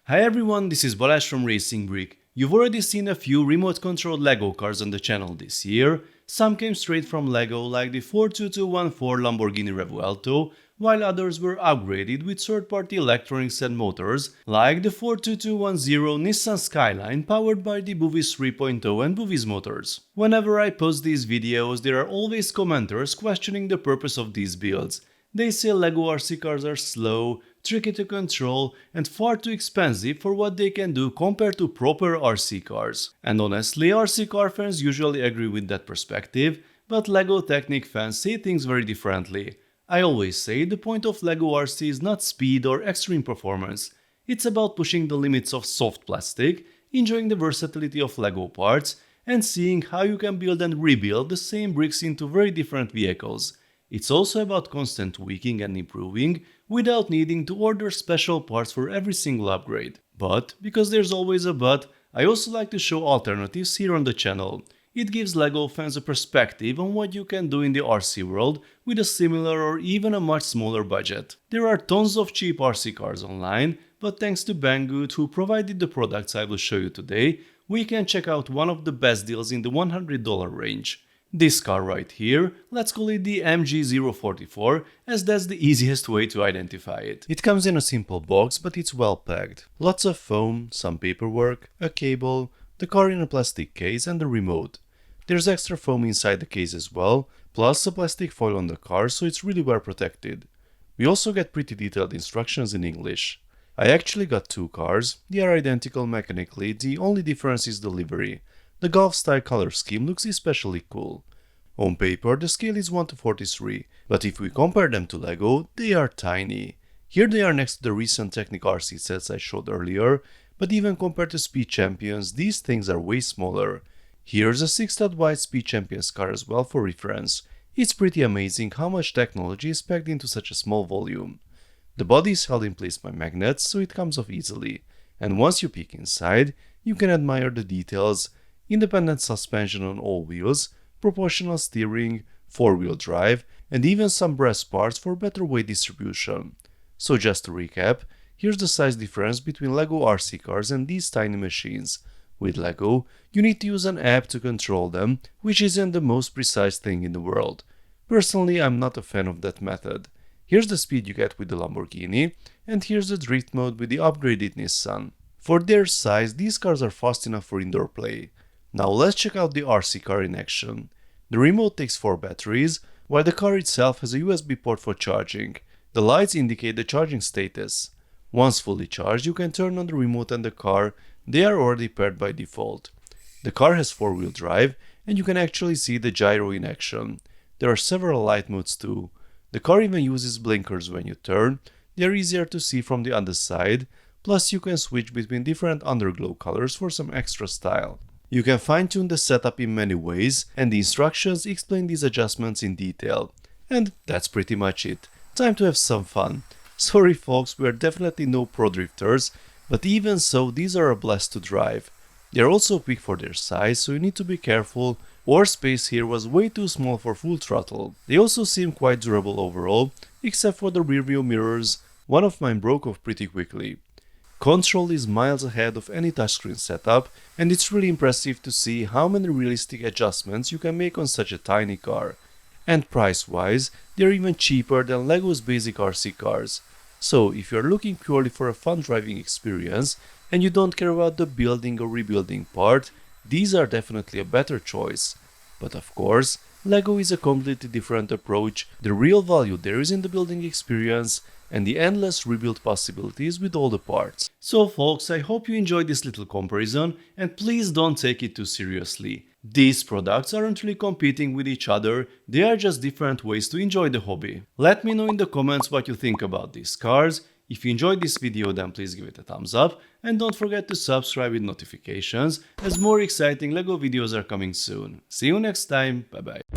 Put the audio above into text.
Hi everyone, this is Balázs from RacingBrick. You've already seen a few remote-controlled LEGO cars on the channel this year. Some came straight from LEGO like the 42214 Lamborghini Revuelto, while others were upgraded with third-party electronics and motors like the 42210 Nissan Skyline powered by the BuWizz 3.0 and BuWizz motors. Whenever I post these videos, there are always commenters questioning the purpose of these builds. They say LEGO RC cars are slow, tricky to control, and far too expensive for what they can do compared to proper RC cars. And honestly, RC car fans usually agree with that perspective, but LEGO Technic fans say things very differently. I always say the point of LEGO RC is not speed or extreme performance. It's about pushing the limits of soft plastic, enjoying the versatility of LEGO parts, and seeing how you can build and rebuild the same bricks into very different vehicles. It's also about constant tweaking and improving without needing to order special parts for every single upgrade. But, because there's always a but, I also like to show alternatives here on the channel. It gives LEGO fans a perspective on what you can do in the RC world with a similar or even a much smaller budget. There are tons of cheap RC cars online, but thanks to Banggood, who provided the products I will show you today, we can check out one of the best deals in the $100 range. This car right here, let's call it the MG044, as that's the easiest way to identify it. It comes in a simple box, but it's well packed. Lots of foam, some paperwork, a cable, the car in a plastic case and the remote. There's extra foam inside the case as well, plus a plastic foil on the car, so it's really well protected. We also get pretty detailed instructions in English. I actually got two cars. They are identical mechanically, the only difference is the livery. The Golf-style color scheme looks especially cool. On paper, the scale is 1:43, but if we compare them to LEGO, they are tiny. Here they are next to the recent Technic RC sets I showed earlier, but even compared to Speed Champions, these things are way smaller. Here's a 6-stud wide Speed Champions car as well for reference. It's pretty amazing how much technology is packed into such a small volume. The body is held in place by magnets, so it comes off easily. And once you peek inside, you can admire the details: independent suspension on all wheels, proportional steering, 4-wheel drive, and even some brass parts for better weight distribution. So just to recap, here's the size difference between LEGO RC cars and these tiny machines. With LEGO, you need to use an app to control them, which isn't the most precise thing in the world. Personally, I'm not a fan of that method. Here's the speed you get with the Lamborghini, and here's the drift mode with the upgraded Nissan. For their size, these cars are fast enough for indoor play. Now let's check out the RC car in action. The remote takes 4 batteries, while the car itself has a USB port for charging. The lights indicate the charging status. Once fully charged, you can turn on the remote and the car. They are already paired by default. The car has 4-wheel drive, and you can actually see the gyro in action. There are several light modes too. The car even uses blinkers when you turn. They are easier to see from the other side, plus you can switch between different underglow colors for some extra style. You can fine-tune the setup in many ways, and the instructions explain these adjustments in detail. And that's pretty much it. Time to have some fun. Sorry folks, we are definitely no pro drifters, but even so, these are a blast to drive. They are also quick for their size, so you need to be careful. Our space here was way too small for full throttle. They also seem quite durable overall, except for the rearview mirrors. One of mine broke off pretty quickly. Control is miles ahead of any touchscreen setup, and it's really impressive to see how many realistic adjustments you can make on such a tiny car. And price-wise, they're even cheaper than LEGO's basic RC cars. So if you're looking purely for a fun driving experience, and you don't care about the building or rebuilding part, these are definitely a better choice. But of course, LEGO is a completely different approach. The real value there is in the building experience and the endless rebuild possibilities with all the parts. So folks, I hope you enjoyed this little comparison, and please don't take it too seriously. These products aren't really competing with each other, they are just different ways to enjoy the hobby. Let me know in the comments what you think about these cars. If you enjoyed this video, then please give it a thumbs up, and don't forget to subscribe with notifications, as more exciting LEGO videos are coming soon. See you next time, bye bye.